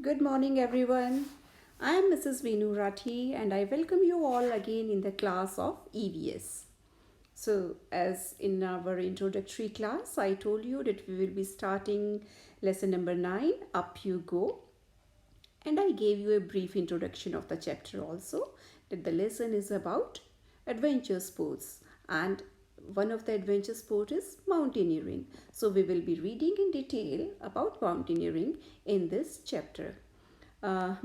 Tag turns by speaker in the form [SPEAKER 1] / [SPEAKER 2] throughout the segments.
[SPEAKER 1] Good morning, everyone. I am Mrs. Venu Rathi and I welcome you all again in the class of EVS. So, as in our introductory class, I told you that we will be starting lesson number 9, Up You Go. And I gave you a brief introduction of the chapter also, that the lesson is about adventure sports, and one of the adventure sport is mountaineering. So we will be reading in detail about mountaineering in this chapter.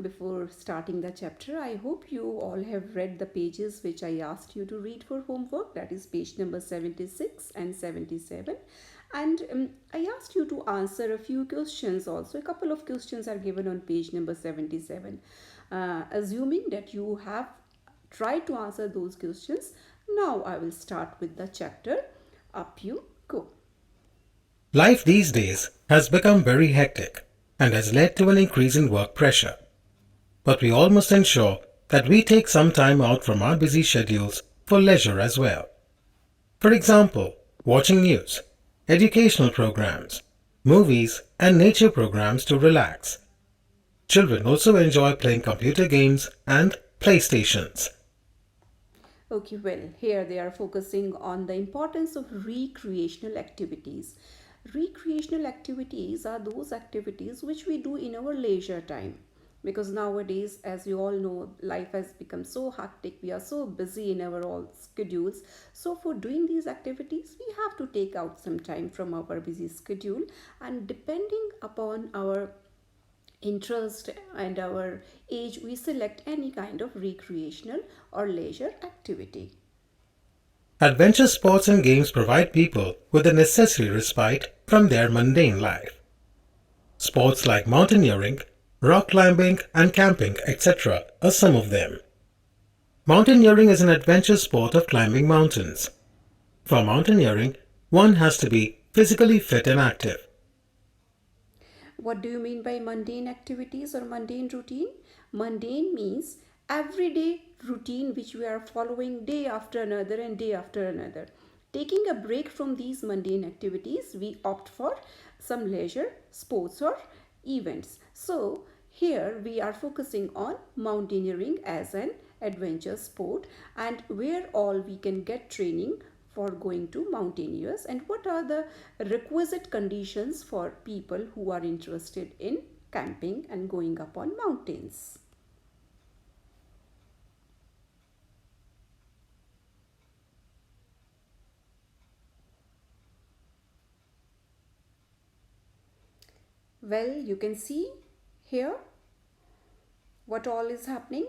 [SPEAKER 1] Before starting the chapter, I hope you all have read the pages which I asked you to read for homework, that is page number 76 and 77. And I asked you to answer a few questions also. A couple of questions are given on page number 77. Assuming that you have tried to answer those questions, now I will start with the chapter. Up you go.
[SPEAKER 2] Life these days has become very hectic and has led to an increase in work pressure. But we all must ensure that we take some time out from our busy schedules for leisure as well. For example, watching news, educational programs, movies, and nature programs to relax. Children also enjoy playing computer games and PlayStations.
[SPEAKER 1] Okay, well, here they are focusing on the importance of recreational activities. Recreational activities are those activities which we do in our leisure time. Because nowadays, as you all know, life has become so hectic. We are so busy in our all schedules. So, for doing these activities, we have to take out some time from our busy schedule. And depending upon our interest and our age, we select any kind of recreational or leisure activity.
[SPEAKER 2] Adventure sports and games provide people with the necessary respite from their mundane life. Sports like mountaineering, rock climbing, and camping, etc., are some of them. Mountaineering is an adventure sport of climbing mountains. For mountaineering, one has to be physically fit and active.
[SPEAKER 1] What do you mean by mundane activities or mundane routine? Mundane means everyday routine which we are following day after another and day after another. Taking a break from these mundane activities, we opt for some leisure, sports, or events. So, here we are focusing on mountaineering as an adventure sport, and where all we can get training for going to mountaineers, and what are the requisite conditions for people who are interested in camping and going up on mountains. Well, you can see here what all is happening.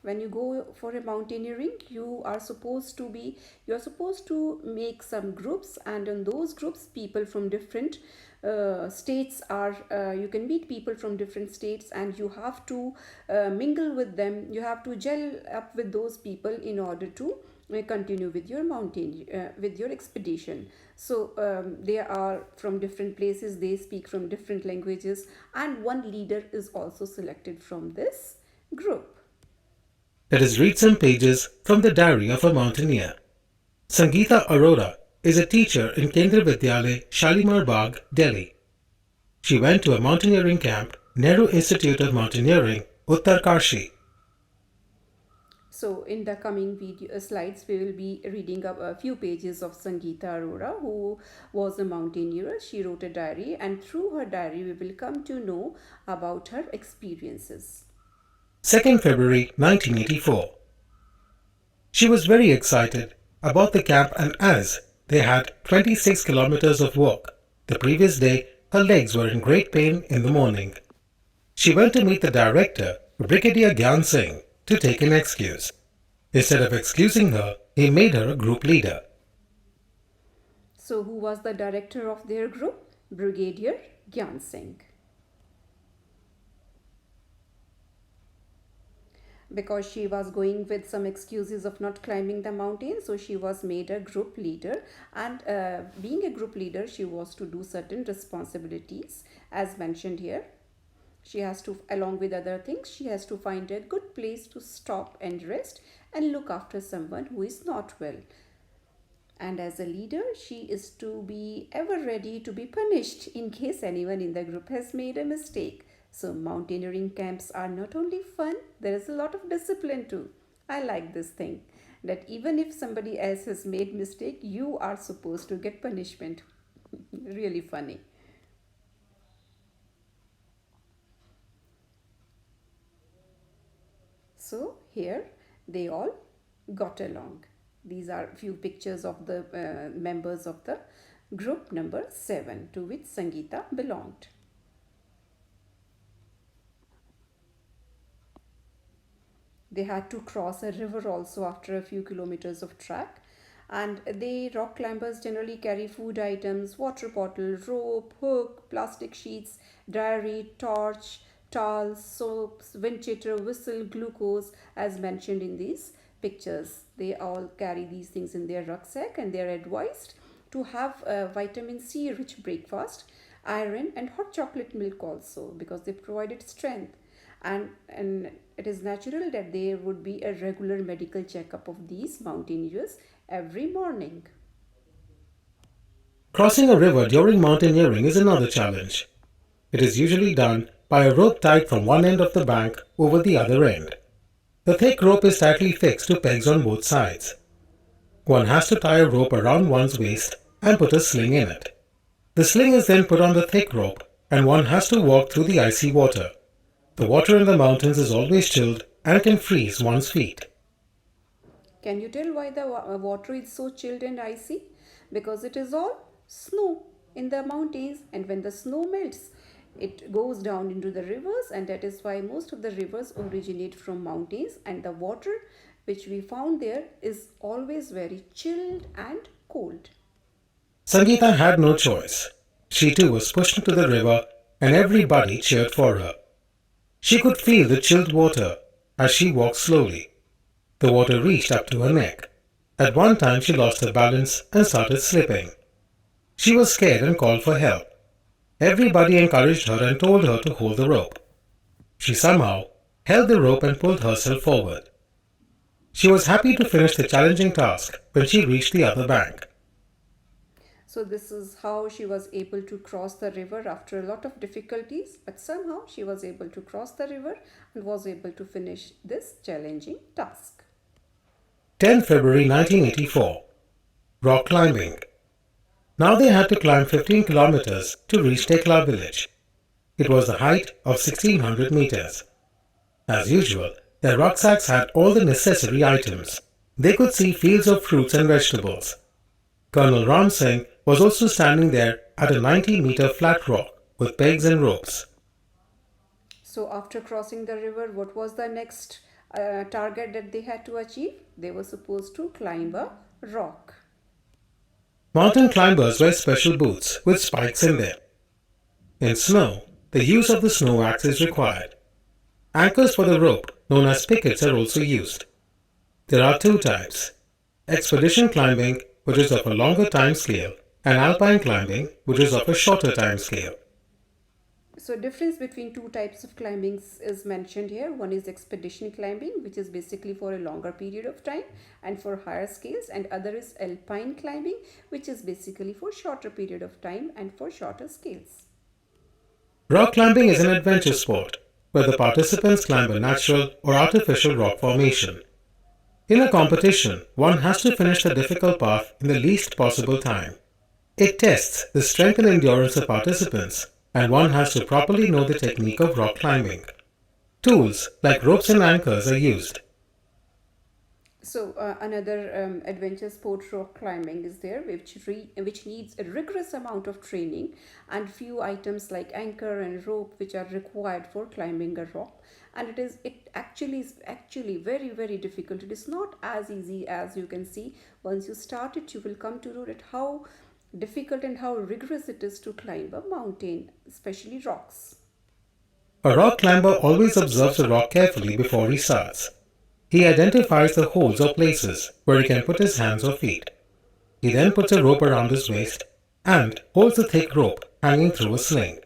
[SPEAKER 1] When you go for a mountaineering, you are supposed to make some groups, and in those groups people from different states are you can meet people from different states, and you have to mingle with them. You have to gel up with those people in order to continue with your mountain with your expedition. So they are from different places, they speak from different languages, and one leader is also selected from this group.
[SPEAKER 2] Let us read some pages from the Diary of a Mountaineer. Sangeeta Arora is a teacher in Kendra Vidyalaya, Shalimar Bagh, Delhi. She went to a mountaineering camp, Nehru Institute of Mountaineering, Uttarkashi.
[SPEAKER 1] So in the coming video slides, we will be reading up a few pages of Sangeeta Arora, who was a mountaineer. She wrote a diary, and through her diary, we will come to know about her experiences.
[SPEAKER 2] 2nd February 1984. She was very excited about the camp, and as they had 26 kilometers of walk the previous day, her legs were in great pain in the morning. She went to meet the director, Brigadier Gyan Singh, to take an excuse. Instead of excusing her, he made her a group leader.
[SPEAKER 1] So who was the director of their group? Brigadier Gyan Singh. Because she was going with some excuses of not climbing the mountain, so she was made a group leader, and being a group leader, she was to do certain responsibilities as mentioned here. She has to, along with other things, she has to find a good place to stop and rest and look after someone who is not well. And as a leader, she is to be ever ready to be punished in case anyone in the group has made a mistake. So, mountaineering camps are not only fun, there is a lot of discipline too. I like this thing that even if somebody else has made mistake, you are supposed to get punishment. Really funny. So here they all got along. These are few pictures of the members of the group number 7 to which Sangeeta belonged. They had to cross a river also after a few kilometers of track. And they rock climbers generally carry food items, water bottle, rope, hook, plastic sheets, diary, torch, towels, soaps, wind cheater, whistle, glucose, as mentioned in these pictures. They all carry these things in their rucksack, and they are advised to have a vitamin C rich breakfast, iron, and hot chocolate milk also, because they provided strength. And it is natural that there would be a regular medical checkup of these mountaineers every morning.
[SPEAKER 2] Crossing a river during mountaineering is another challenge. It is usually done by a rope tied from one end of the bank over the other end. The thick rope is tightly fixed to pegs on both sides. One has to tie a rope around one's waist and put a sling in it. The sling is then put on the thick rope, and one has to walk through the icy water. The water in the mountains is always chilled and can freeze one's feet.
[SPEAKER 1] Can you tell why the water is so chilled and icy? Because it is all snow in the mountains, and when the snow melts, it goes down into the rivers, and that is why most of the rivers originate from mountains, and the water which we found there is always very chilled and cold.
[SPEAKER 2] Sangeeta had no choice. She too was pushed into the river, and everybody cheered for her. She could feel the chilled water as she walked slowly. The water reached up to her neck. At one time she lost her balance and started slipping. She was scared and called for help. Everybody encouraged her and told her to hold the rope. She somehow held the rope and pulled herself forward. She was happy to finish the challenging task when she reached the other bank.
[SPEAKER 1] So this is how she was able to cross the river after a lot of difficulties, but somehow she was able to cross the river and was able to finish this challenging task.
[SPEAKER 2] 10 February 1984. Rock climbing. Now they had to climb 15 kilometers to reach Tekla village. It was the height of 1600 meters. As usual, their rucksacks had all the necessary items. They could see fields of fruits and vegetables. Colonel Ram Singh was also standing there at a 90-meter flat rock with pegs and ropes.
[SPEAKER 1] So after crossing the river, what was the next target that they had to achieve? They were supposed to climb a rock.
[SPEAKER 2] Mountain climbers wear special boots with spikes in them. In snow, the use of the snow axe is required. Anchors for the rope, known as pickets, are also used. There are two types: expedition climbing, which is of a longer time scale, and alpine climbing, which is of a shorter time scale.
[SPEAKER 1] So difference between two types of climbing is mentioned here. One is expedition climbing, which is basically for a longer period of time and for higher scales, and other is alpine climbing, which is basically for shorter period of time and for shorter scales.
[SPEAKER 2] Rock climbing is an adventure sport where the participants climb a natural or artificial rock formation. In a competition, one has to finish the difficult path in the least possible time. It tests the strength and endurance of participants, and one has to properly know the technique of rock climbing. Tools like ropes and anchors are used.
[SPEAKER 1] So another adventure sport, rock climbing, is there, which needs a rigorous amount of training, and few items like anchor and rope which are required for climbing a rock. And it actually is very difficult. It is not as easy as you can see. Once you start it, you will come to know that how difficult and how rigorous it is to climb a mountain, especially rocks.
[SPEAKER 2] A rock climber always observes a rock carefully before he starts. He identifies the holes or places where he can put his hands or feet. He then puts a rope around his waist and holds the thick rope hanging through a sling.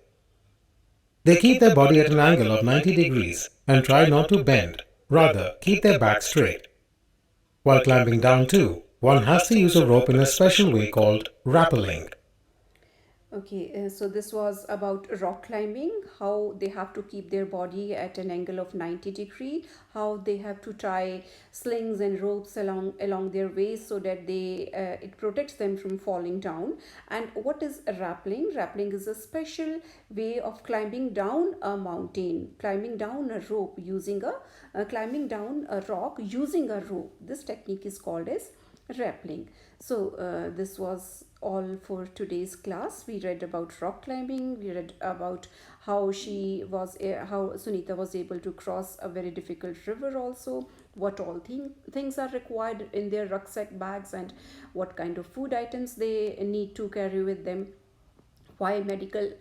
[SPEAKER 2] They keep their body at an angle of 90 degrees and try not to bend, rather keep their back straight. While climbing down too, one has to use a rope in a special way called rappelling.
[SPEAKER 1] Okay, so this was about rock climbing, how they have to keep their body at an angle of 90-degree, how they have to tie slings and ropes along their waist so that it protects them from falling down. And what is rappelling? Rappelling is a special way of climbing down a mountain, climbing down a rope using climbing down a rock using a rope. This technique is called as rappelling. So this was all for today's class. We read about rock climbing. We read about how how Sunita was able to cross a very difficult river. Also, what all things are required in their rucksack bags and what kind of food items they need to carry with them, why medical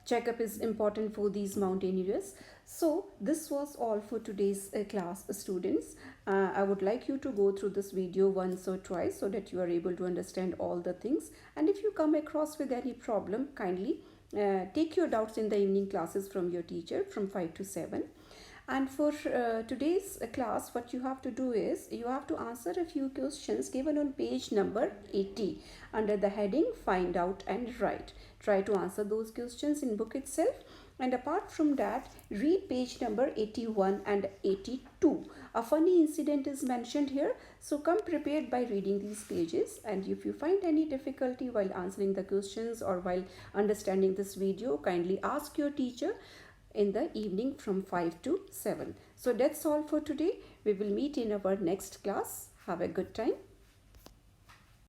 [SPEAKER 1] checkup is important for these mountain areas. So this was all for today's class, students. I would like you to go through this video once or twice so that you are able to understand all the things, and if you come across with any problem, kindly take your doubts in the evening classes from your teacher from 5 to 7. And for today's class, what you have to do is you have to answer a few questions given on page number 80 under the heading Find Out and Write. Try to answer those questions in book itself. And apart from that, read page number 81 and 82. A funny incident is mentioned here. So come prepared by reading these pages. And if you find any difficulty while answering the questions or while understanding this video, kindly ask your teacher in the evening from 5 to 7. So that's all for today. We will meet in our next class. Have a good time.